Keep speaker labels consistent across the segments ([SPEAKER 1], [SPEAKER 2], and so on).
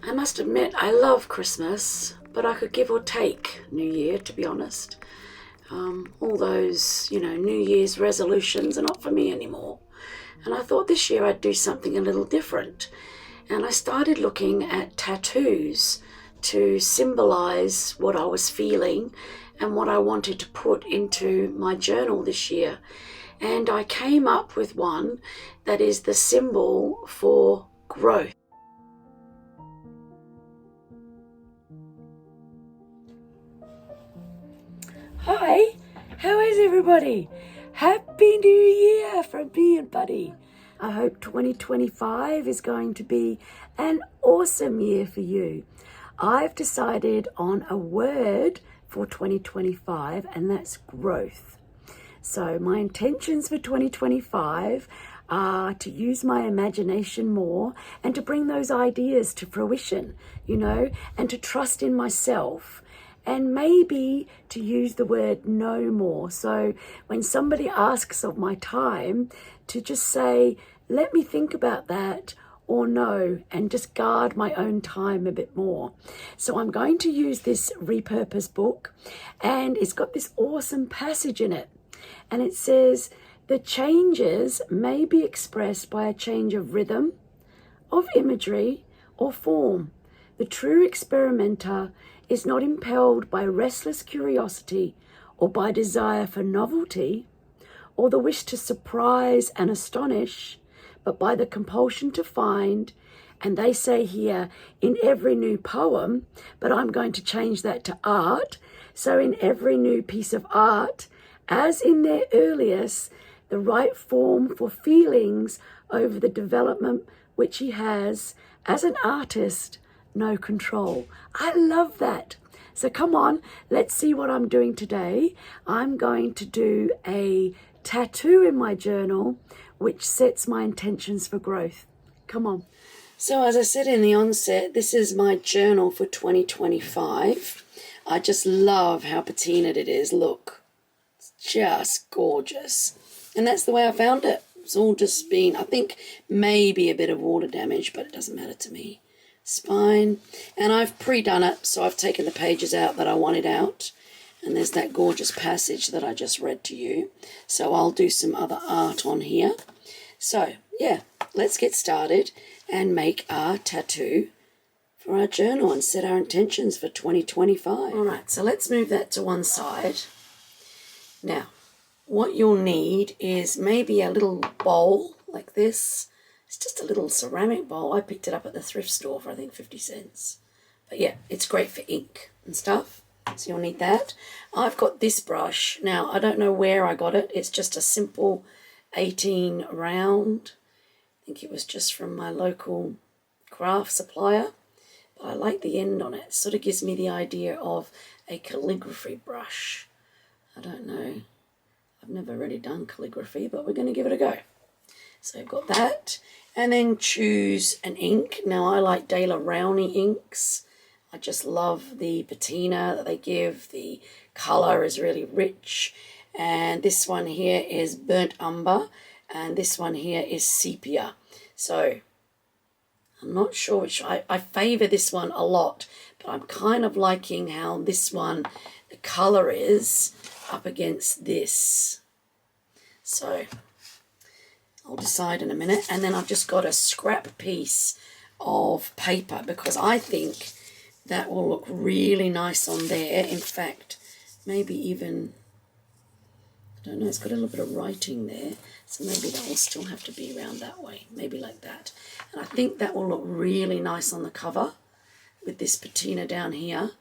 [SPEAKER 1] I must admit, I love Christmas, but I could give or take New Year, to be honest. All those, New Year's resolutions are not for me anymore. And I thought this year I'd do something a little different. And I started looking at tattoos to symbolize what I was feeling and what I wanted to put into my journal this year. And I came up with one that is the symbol for growth. Hi, how is everybody? Happy New Year from me and Buddy. I hope 2025 is going to be an awesome year for you. I've decided on a word for 2025, and that's growth. So my intentions for 2025 are to use my imagination more and to bring those ideas to fruition, and to trust in myself. And maybe to use the word no more. So when somebody asks of my time, to just say, let me think about that, or no, and just guard my own time a bit more. So I'm going to use this repurposed book, and it's got this awesome passage in it. And it says, the changes may be expressed by a change of rhythm, of imagery, or form. The true experimenter is not impelled by restless curiosity or by desire for novelty or the wish to surprise and astonish, but by the compulsion to find, and they say here, in every new poem, but I'm going to change that to art, so in every new piece of art, as in their earliest, the right form for feelings over the development which he has, as an artist, no control. I love that. So come on, let's see what I'm doing today. I'm going to do a tattoo in my journal which sets my intentions for growth. Come on. So as I said in the onset, this is my journal for 2025. I just love how patinaed it is. Look, it's just gorgeous. And that's the way I found it. It's all just been, I think, maybe a bit of water damage, but it doesn't matter to me. Spine, and I've pre-done it, so I've taken the pages out that I wanted out, and there's that gorgeous passage that I just read to you. So I'll do some other art on here. So yeah, let's get started and make our tattoo for our journal and set our intentions for 2025. All right, so let's move that to one side. Now, what you'll need is maybe a little bowl like this. It's just a little ceramic bowl. I picked it up at the thrift store for, I think, 50 cents. But yeah, it's great for ink and stuff. So you'll need that. I've got this brush. Now, I don't know where I got it. It's just a simple 18 round. I think it was just from my local craft supplier. But I like the end on it. It sort of gives me the idea of a calligraphy brush. I don't know. I've never really done calligraphy, but we're going to give it a go. So I've got that, and then choose an ink. Now I like De La Rowney inks. I just love the patina that they give. The colour is really rich. And this one here is burnt umber, and this one here is sepia. So I'm not sure which, I favour this one a lot, but I'm kind of liking how this one, the colour is up against this. So I'll decide in a minute. And then I've just got a scrap piece of paper because I think that will look really nice on there. In fact, maybe even, I don't know, it's got a little bit of writing there. So maybe that will still have to be around that way, maybe like that. And I think that will look really nice on the cover with this patina down here.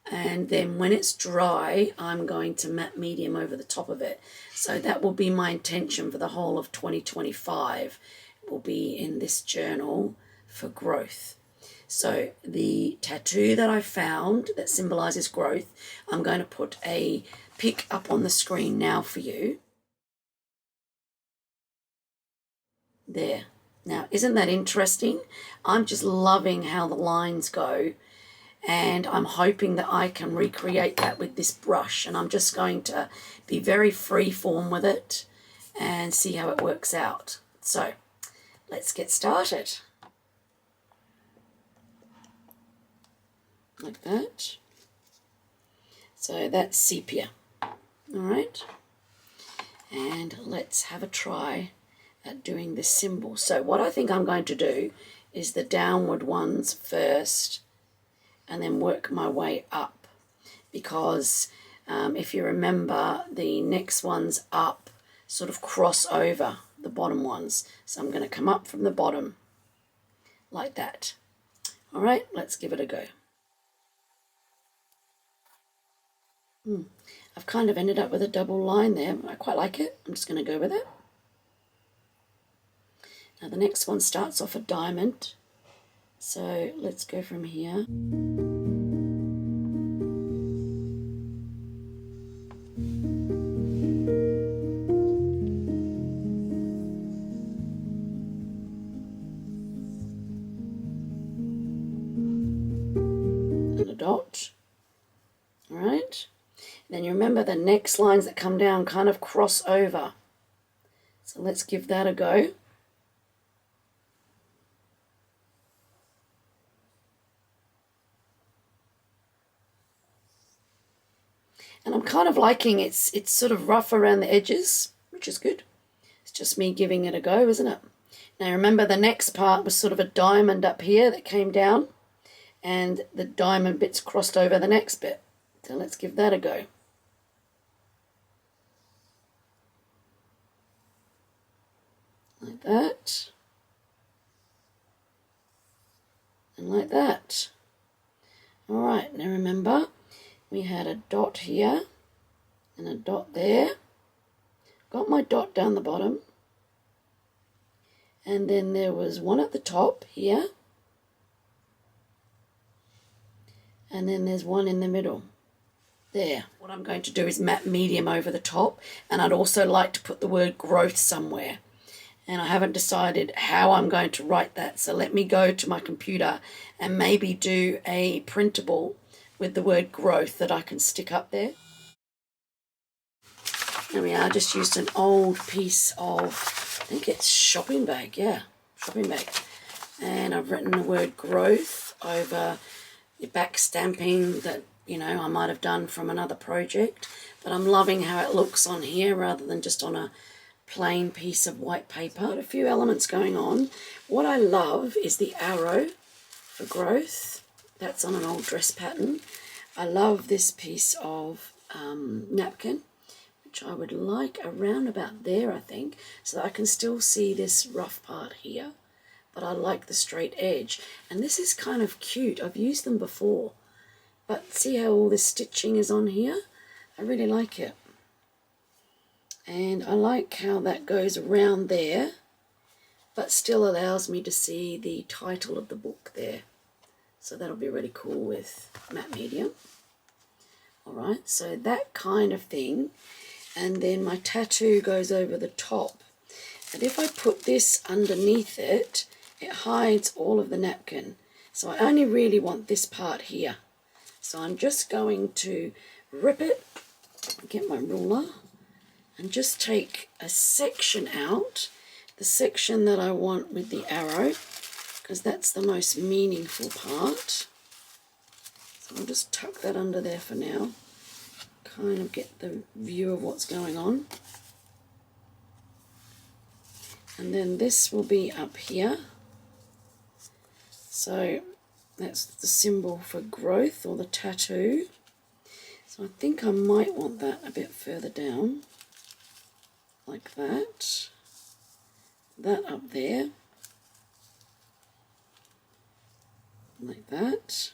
[SPEAKER 1] And then when it's dry, I'm going to matte medium over the top of it. So that will be my intention for the whole of 2025. It will be in this journal for growth. So the tattoo that I found that symbolizes growth, I'm going to put a pic up on the screen now for you. There. Now, isn't that interesting? I'm just loving how the lines go. And I'm hoping that I can recreate that with this brush. And I'm just going to be very free form with it and see how it works out. So let's get started. like that. So that's sepia. All right. And let's have a try at doing this symbol. So what I think I'm going to do is the downward ones first and then work my way up, because if you remember, the next ones up sort of cross over the bottom ones. So I'm going to come up from the bottom like that. All right, let's give it a go. I've kind of ended up with a double line there. I quite like it. I'm just going to go with it. Now the next one starts off a diamond. So let's go from here. And a dot. All right. Then you remember the next lines that come down kind of cross over. So let's give that a go. And I'm kind of liking it's sort of rough around the edges, which is good. It's just me giving it a go, isn't it? Now remember the next part was sort of a diamond up here that came down, and the diamond bits crossed over the next bit. So let's give that a go. Like that. And like that. All right, now remember, we had a dot here and a dot there. Got my dot down the bottom. And then there was one at the top here. And then there's one in the middle. There. What I'm going to do is map medium over the top, and I'd also like to put the word growth somewhere. And I haven't decided how I'm going to write that. So let me go to my computer and maybe do a printable with the word growth that I can stick up there. There we are. I just used an old piece of, I think it's shopping bag. Yeah, shopping bag. And I've written the word growth over the back stamping that, you know, I might have done from another project. But I'm loving how it looks on here rather than just on a plain piece of white paper. Got a few elements going on. What I love is the arrow for growth. That's on an old dress pattern. I love this piece of napkin, which I would like around about there, I think, so that I can still see this rough part here, but I like the straight edge. And this is kind of cute. I've used them before, but see how all this stitching is on here? I really like it. And I like how that goes around there, but still allows me to see the title of the book there. So that'll be really cool with matte medium. All right, so that kind of thing. And then my tattoo goes over the top. And if I put this underneath it, it hides all of the napkin. So I only really want this part here. So I'm just going to rip it, get my ruler, and just take a section out, the section that I want with the arrow, because that's the most meaningful part. So I'll just tuck that under there for now, kind of get the view of what's going on. And then this will be up here. So that's the symbol for growth, or the tattoo. So I think I might want that a bit further down, like that. That up there, like that.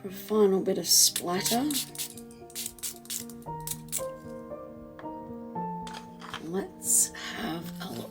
[SPEAKER 1] for a final bit of splatter. Let's have a look.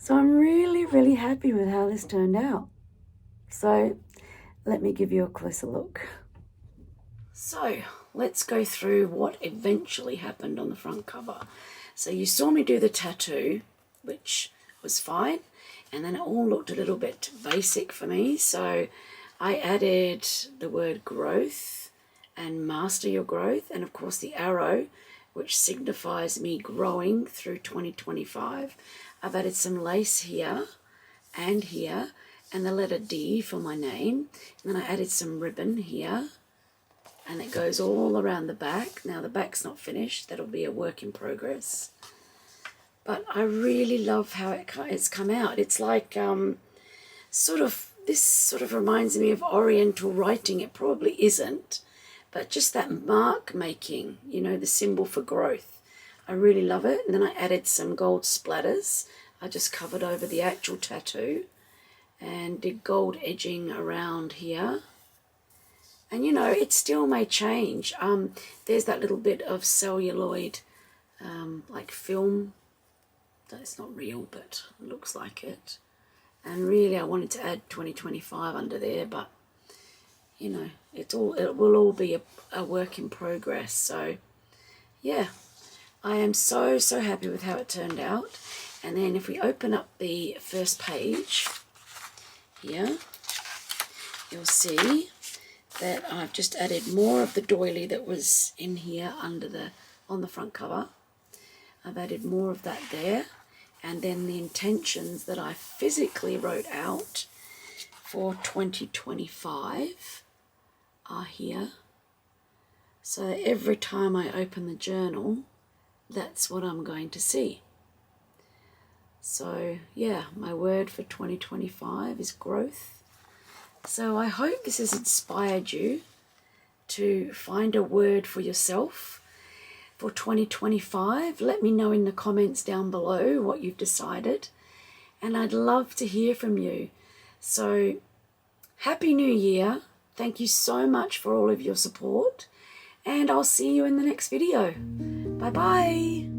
[SPEAKER 1] So I'm really happy with how this turned out. So let me give you a closer look. So let's go through what eventually happened on the front cover. So you saw me do the tattoo, which was fine, and then it all looked a little bit basic for me. So I added the word growth and master your growth, and of course the arrow, which signifies me growing through 2025. I've added some lace here and here, and the letter D for my name. And then I added some ribbon here, and it goes all around the back. Now the back's not finished, that'll be a work in progress. But I really love how it's come out. It's like this sort of reminds me of Oriental writing. It probably isn't, but just that mark making, you know, the symbol for growth. I really love it. And then I added some gold splatters. I just covered over the actual tattoo and did gold edging around here. And you know, it still may change. There's that little bit of celluloid, like film. That's not real, but it looks like it. And really, I wanted to add 2025 under there, but you know, it will all be a work in progress. So yeah, I am so happy with how it turned out. And then if we open up the first page here, you'll see that I've just added more of the doily that was in here on the front cover. I've added more of that there, and then the intentions that I physically wrote out for 2025 are here. So that every time I open the journal, that's what I'm going to see. So yeah, my word for 2025 is growth. So I hope this has inspired you to find a word for yourself for 2025. Let me know in the comments down below what you've decided, and I'd love to hear from you. So Happy New Year. Thank you so much for all of your support, and I'll see you in the next video. Bye bye.